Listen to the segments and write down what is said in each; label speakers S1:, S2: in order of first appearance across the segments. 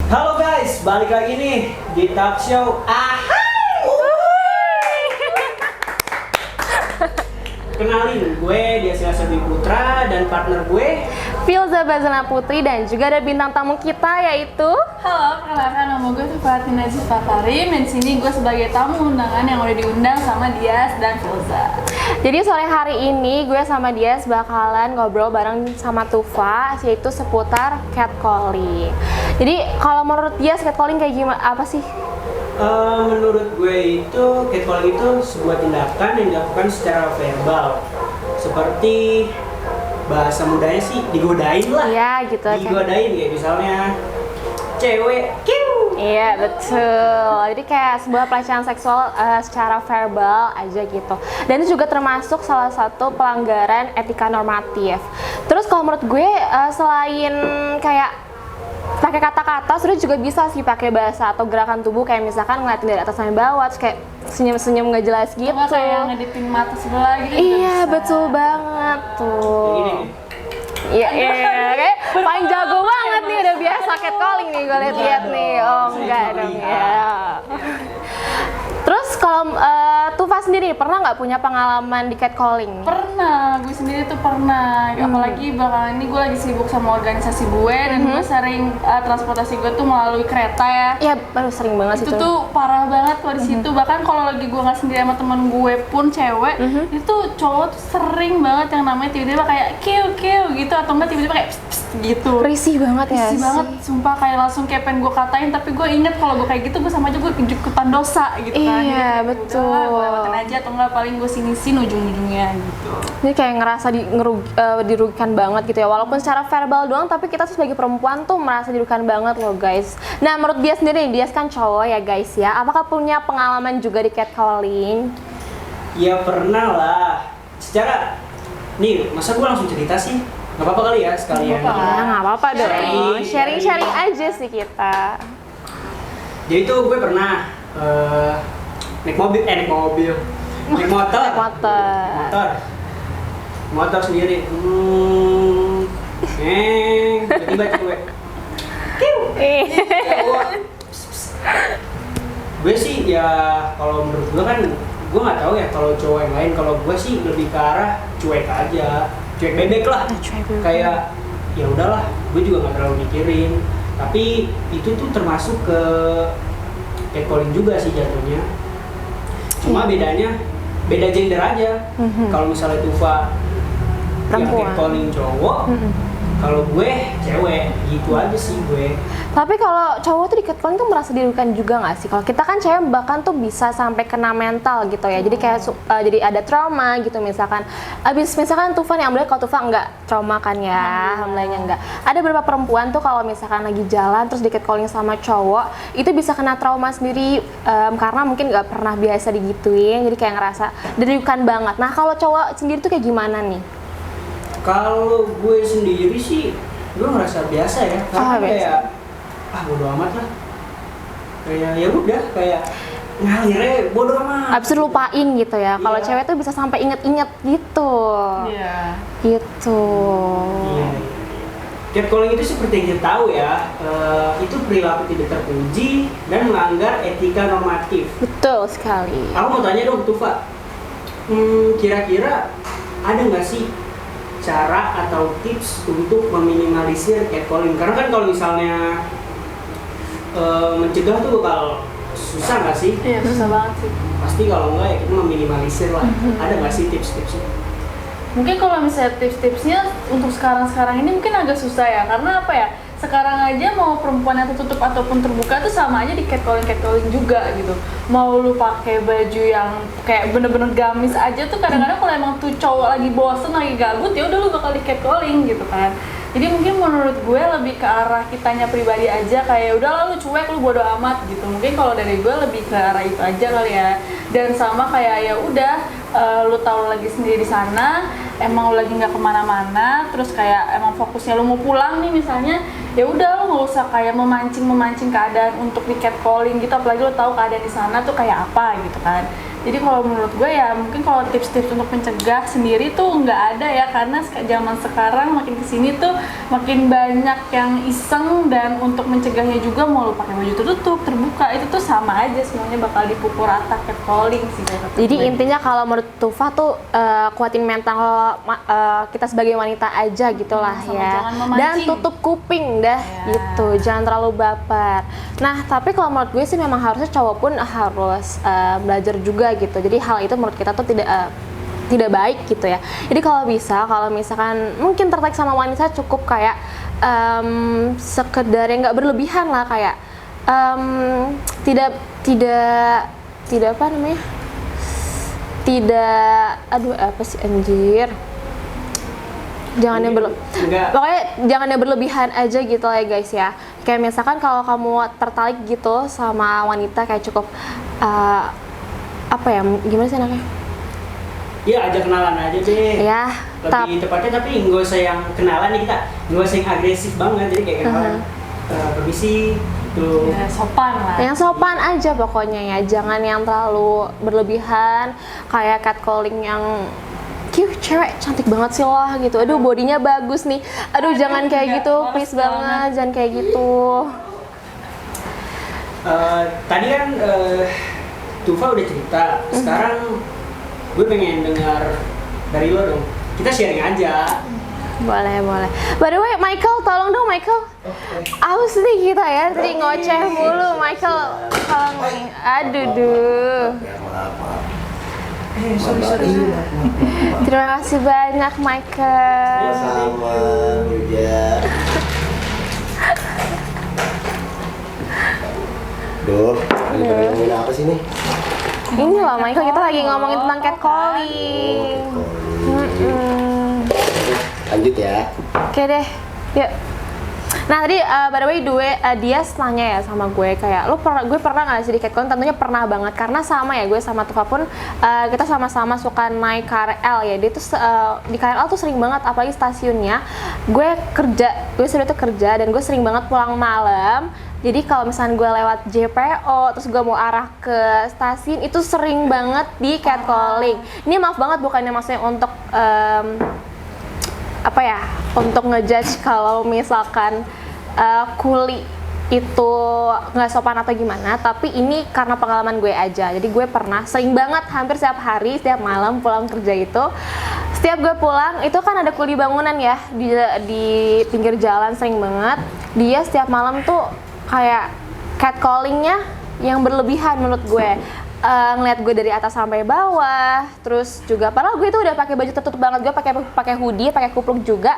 S1: Halo guys, balik lagi nih di talk show. Kenalin, gue Dias Sabi Putra dan partner gue
S2: Filza Bazana Putri, dan juga ada bintang tamu kita yaitu
S3: Halo, perkenalkan nama gue Fatin Najib Fakarim, dan sini gue sebagai tamu undangan yang udah diundang sama Dias dan Filza.
S2: Jadi sore hari ini gue sama Dias bakalan ngobrol bareng sama Tufa, yaitu seputar catcalling. Jadi kalau menurut Dias catcalling kayak gimana, apa sih?
S1: menurut gue itu catcalling itu sebuah tindakan yang dilakukan secara verbal, seperti bahasa mudanya sih digodain lah.
S2: Iya gitu kan.
S1: Digodain kayak misalnya cewek kiu.
S2: Iya betul. Jadi kayak sebuah pelecehan seksual secara verbal aja gitu. Dan itu juga termasuk salah satu pelanggaran etika normatif. Terus kalau menurut gue selain kayak pakai kata-kata, sudah juga bisa sih pakai bahasa atau gerakan tubuh, kayak misalkan ngeliatin dari atas sampai bawah, terus kayak senyum-senyum nggak jelas gitu.
S3: Nggak kayak ngedipin mata sebelah gitu.
S2: Iya
S3: bisa.
S2: betul banget tuh.
S1: Kayak gini.
S2: Iya, kayak paling jago banget nih, udah biasa catcalling nih gue lihat nih. Oh enggak dong ya. Terus kalau Tufa sendiri pernah nggak punya pengalaman di catcalling?
S3: Pernah, gue sendiri tuh pernah. Apalagi belakangan ini gue lagi sibuk sama organisasi gue, dan gue sering transportasi gue tuh melalui kereta ya.
S2: Iya, baru sering banget
S3: Itu
S2: itu.
S3: tuh parah banget kalau di situ. Bahkan kalau lagi gue nggak sendiri sama temen gue pun cewek, itu cowok tuh sering banget yang namanya tiba-tiba kayak kiu gitu, atau enggak tiba-tiba kayak pss gitu.
S2: Risih banget ya.
S3: Risih banget, sumpah kayak langsung kayak pengen gue katain, tapi gue inget kalau gue kayak gitu gue sama aja gue ikutan dosa gitu kan.
S2: Iya,
S3: Jadi kayak,
S2: betul.
S3: udahlah, gue lewatin aja, atau enggak paling gue sini-sini ujung-ujungnya gitu.
S2: Ini kayak ngerasa dirugikan banget gitu ya, walaupun secara verbal doang, tapi kita tuh sebagai perempuan tuh merasa dirugikan banget loh guys. Nah menurut Dias sendiri, Dias kan cowok ya guys ya, apakah punya pengalaman juga di catcalling?
S1: Ya pernah lah. Secara nih, masa gue langsung cerita sih? Gak apa-apa kali ya sekalian.
S3: Nggak apa-apa.
S2: Ya nggak apa-apa dong,
S1: Sharing.
S2: sharing aja sih kita.
S1: Jadi tuh gue pernah naik motor. Naik motor sendiri. Tiba-tiba cewek. Gue sih ya kalau menurut gue kan, gue nggak tahu ya kalau cowok yang lain. Kalau gue sih lebih ke arah cuek aja, cuek bebek lah.
S2: Cuek bebek.
S1: Kayak ya udahlah, gue juga nggak terlalu mikirin. Tapi itu tuh termasuk ke catcalling juga sih jatuhnya. Cuma bedanya beda gender aja. Kalau misalnya Tufa yang
S2: Perempuan.
S1: catcalling cowok, kalau gue cewek, gitu aja sih gue.
S2: Tapi kalau cowok tuh di catcalling tuh merasa dirugikan juga nggak sih? Kalau kita kan cewek bahkan tuh bisa sampai kena mental gitu ya. Jadi kayak jadi ada trauma gitu misalkan. Abis misalkan Tufa nih, alhamdulillah kalau Tufa nggak trauma kan ya, alhamdulillahnya nggak. Ada beberapa perempuan tuh kalau misalkan lagi jalan terus di catcalling sama cowok, itu bisa kena trauma sendiri karena mungkin nggak pernah biasa digituin. Jadi kayak ngerasa dirugikan banget. Nah kalau cowok sendiri tuh kayak gimana nih?
S1: Kalau gue sendiri sih, gue ngerasa biasa ya, karena
S2: biasa.
S1: kayak bodo amat lah. Kayak ya udah, kayak ngalirnya bodo amat.
S2: Abis itu lupain gitu ya. Kalau
S1: Iya.
S2: cewek tuh bisa sampai inget-inget gitu.
S3: Iya.
S2: Gitu.
S1: Iya. Catcalling itu seperti yang kita tahu ya, itu perilaku tidak terpuji dan melanggar etika normatif.
S2: Betul sekali.
S1: Aku mau tanya dong Tufa, kira-kira ada nggak sih cara atau tips untuk meminimalisir catcalling? Karena kan kalau misalnya mencegah tuh bakal susah nggak sih?
S3: Iya, susah banget sih.
S1: Pasti kalau nggak ya kita meminimalisir lah. Ada nggak sih tips-tipsnya?
S3: Mungkin kalau misalnya tips-tipsnya untuk sekarang-sekarang ini mungkin agak susah ya, karena apa ya, sekarang aja mau perempuan yang tertutup ataupun terbuka tuh sama aja di catcalling juga gitu. Mau lu pakai baju yang kayak bener-bener gamis aja tuh kadang-kadang kalau emang tuh cowok lagi bosen, lagi gabut, ya udah lu bakal di catcalling gitu kan. Jadi mungkin menurut gue lebih ke arah kitanya pribadi aja, kayak udah lu cuek, lu bodo amat gitu. Mungkin kalau dari gue lebih ke arah itu aja kali ya. Dan sama kayak ya udah lu tahu lagi sendiri di sana, emang lu lagi nggak kemana-mana, terus kayak emang fokusnya lu mau pulang nih misalnya, ya udah lu nggak usah kayak memancing keadaan untuk di catcalling gitu. Apalagi lu tahu keadaan di sana tuh kayak apa gitu kan. Jadi kalau menurut gue ya mungkin kalau tips-tips untuk mencegah sendiri tuh nggak ada ya, karena zaman sekarang makin kesini tuh makin banyak yang iseng, dan untuk mencegahnya juga mau lu pakai baju tertutup, terbuka, itu tuh sama aja semuanya bakal dipukul rata catcalling sih.
S2: Jadi intinya kalau menurut Tufa tuh kuatin mental kita sebagai wanita aja gitulah
S3: sama
S2: ya.
S3: jangan memancing.
S2: Dan tutup kuping dah gitu, jangan terlalu baper. Nah tapi kalau menurut gue sih memang harusnya cowok pun harus belajar juga gitu. Jadi hal itu menurut kita tuh tidak baik gitu ya. Jadi kalau misalkan mungkin tertarik sama wanita cukup kayak sekedar yang nggak berlebihan lah, kayak tidak apa namanya, tidak apa sih anjir, pokoknya jangan yang berlebihan aja gitu lah ya guys ya. Kayak misalkan kalau kamu tertarik gitu sama wanita kayak cukup apa ya, gimana sih namanya?
S1: Ya ajak kenalan aja deh.
S2: Ya,
S1: lebih tepatnya, tapi nggak usah yang kenalan nih, kita nggak usah yang agresif banget, jadi kayak kenalan permisi tuh.
S3: Ya, sopan lah.
S2: Yang sopan aja pokoknya ya, jangan yang terlalu berlebihan kayak catcalling yang cewek cantik banget sih lah gitu, aduh bodinya bagus nih, aduh jangan kayak gitu, please banget jangan kayak gitu.
S1: Tadi kan Tufa udah cerita, sekarang gue pengen dengar dari lo dong, kita sharing aja.
S2: Boleh. By the way, Michael, tolong dong Michael. Aus nih kita ya, tadi ngoceh mulu Michael. Tolong, aduh.
S1: Sorry.
S2: Terima kasih banyak Michael.
S4: Sama Yuja. Duh, lagi pada ngomongin apa sih nih?
S2: Ini loh Michael, kita lagi ngomongin tentang catcalling.
S4: Lanjut ya.
S2: Oke deh, yuk. Nah tadi by the way dia nanya ya sama gue kayak gue pernah nggak sih di catcalling? Tentunya pernah banget, karena sama ya, gue sama Tufa pun kita sama-sama suka naik KRL ya. Dia tuh di KRL tuh sering banget, apalagi stasiunnya gue sebenarnya tuh kerja dan gue sering banget pulang malam. Jadi kalau misalnya gue lewat JPO terus gue mau arah ke stasiun, itu sering banget di catcalling. Ini maaf banget, bukannya maksudnya untuk apa ya, untuk ngejudge kalau misalkan kuli itu nggak sopan atau gimana, tapi ini karena pengalaman gue aja. Jadi gue pernah sering banget, hampir setiap hari, setiap malam pulang kerja itu, setiap gue pulang itu kan ada kuli bangunan ya di pinggir jalan, sering banget dia setiap malam tuh kayak catcallingnya yang berlebihan menurut gue. Ngeliat gue dari atas sampai bawah, terus juga padahal gue itu udah pakai baju tertutup banget, gue pakai hoodie, pakai kupluk juga,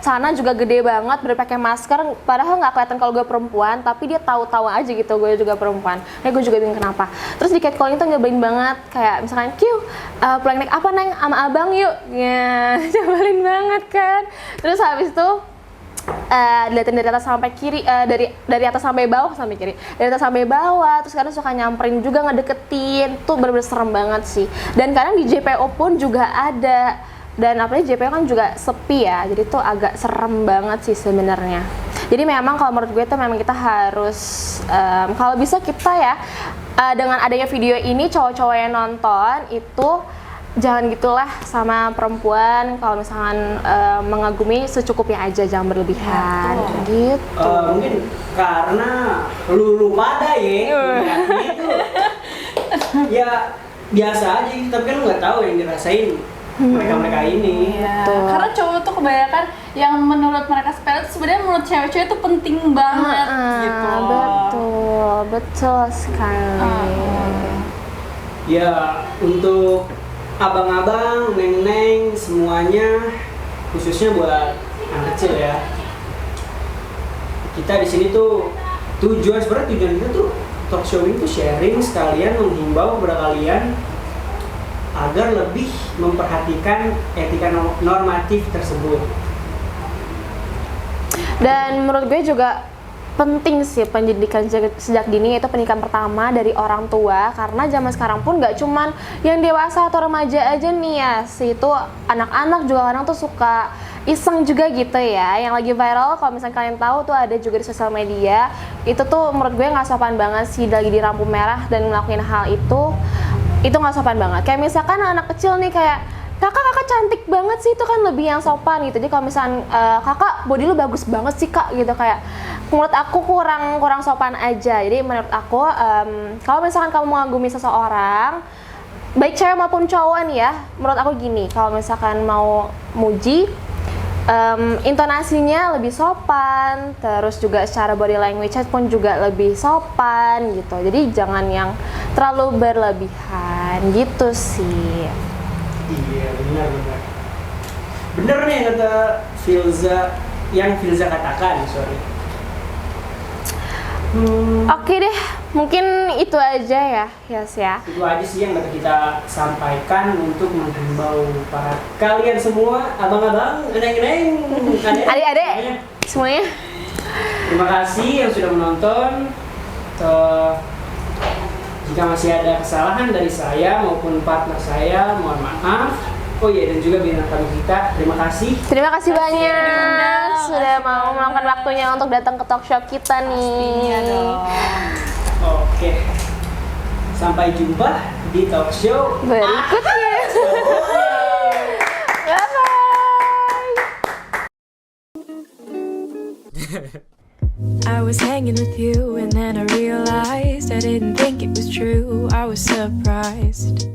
S2: celana juga gede banget, udah pakai masker, padahal nggak kelihatan kalau gue perempuan, tapi dia tahu-tahu aja gitu gue juga perempuan. Gue juga bingung kenapa. Terus di catcalling tuh nyebelin banget, kayak misalkan pulang naik apa neng sama abang yuk, ya nyebelin banget kan. Terus habis itu dilihatin dari atas sampai kiri, dari atas sampai bawah sampai kiri, dari atas sampai bawah, terus kadang suka nyamperin juga, ngedeketin, tuh bener-bener serem banget sih. Dan kadang di JPO pun juga ada, dan apalagi JPO kan juga sepi ya, jadi tuh agak serem banget sih sebenarnya. Jadi memang kalau menurut gue tuh memang kita harus kalau bisa kita ya dengan adanya video ini, cowok-cowok yang nonton itu jangan gitulah sama perempuan, kalau misalkan mengagumi secukupnya aja, jangan berlebihan gitu.
S1: Mungkin karena lu pada ya gitu. Ya biasa aja, tapi kan lu nggak tahu yang dirasain mereka ini.
S3: Iya. Karena cowok tuh kebanyakan yang menurut mereka sepele itu sebenarnya menurut cewek-cewek itu penting banget gitu.
S2: Betul sekali.
S1: Ya untuk abang-abang, neng-neng, semuanya, khususnya buat anak kecil ya. Kita di sini tuh tujuan kita tuh talk show ini tuh sharing sekalian menghimbau kepada kalian agar lebih memperhatikan etika normatif tersebut.
S2: Dan menurut gue juga penting sih pendidikan sejak dini, yaitu pendidikan pertama dari orang tua, karena zaman sekarang pun nggak cuman yang dewasa atau remaja aja nih ya, itu anak-anak juga kadang tuh suka iseng juga gitu ya. Yang lagi viral kalau misalnya kalian tahu tuh ada juga di sosial media, itu tuh menurut gue nggak sopan banget sih, lagi di lampu merah dan ngelakuin hal itu. itu nggak sopan banget. Kayak misalkan anak kecil nih kayak kakak cantik banget sih, itu kan lebih yang sopan gitu. Jadi kalau misalkan kakak body lu bagus banget sih kak gitu, kayak menurut aku kurang sopan aja. Jadi menurut aku kalau misalkan kamu mengagumi seseorang, baik cewek maupun cowok nih ya, menurut aku gini, kalau misalkan mau muji, intonasinya lebih sopan, terus juga secara body language pun juga lebih sopan gitu. Jadi jangan yang terlalu berlebihan gitu sih.
S1: Iya, benar. Bener nih kata Filza, yang Filza katakan, sorry.
S2: Oke deh, mungkin itu aja ya, Yas ya.
S1: Itu aja sih yang dapat kita sampaikan untuk menghimbau para kalian semua, abang-abang, neng-neng,
S2: Adik-adik semuanya.
S1: Terima kasih yang sudah menonton. Jika masih ada kesalahan dari saya maupun partner saya, mohon maaf. Oh iya, dan juga bintang tamu kita, terima kasih.
S2: Terima kasih banyak sudah mau meluangkan waktunya untuk datang ke talk shop kita nih.
S3: Pastinya dong.
S1: Oke, sampai jumpa di talk show
S2: Berikutnya. Bye-bye.
S5: I was hanging with you and then I realized I didn't think it was true. I was surprised.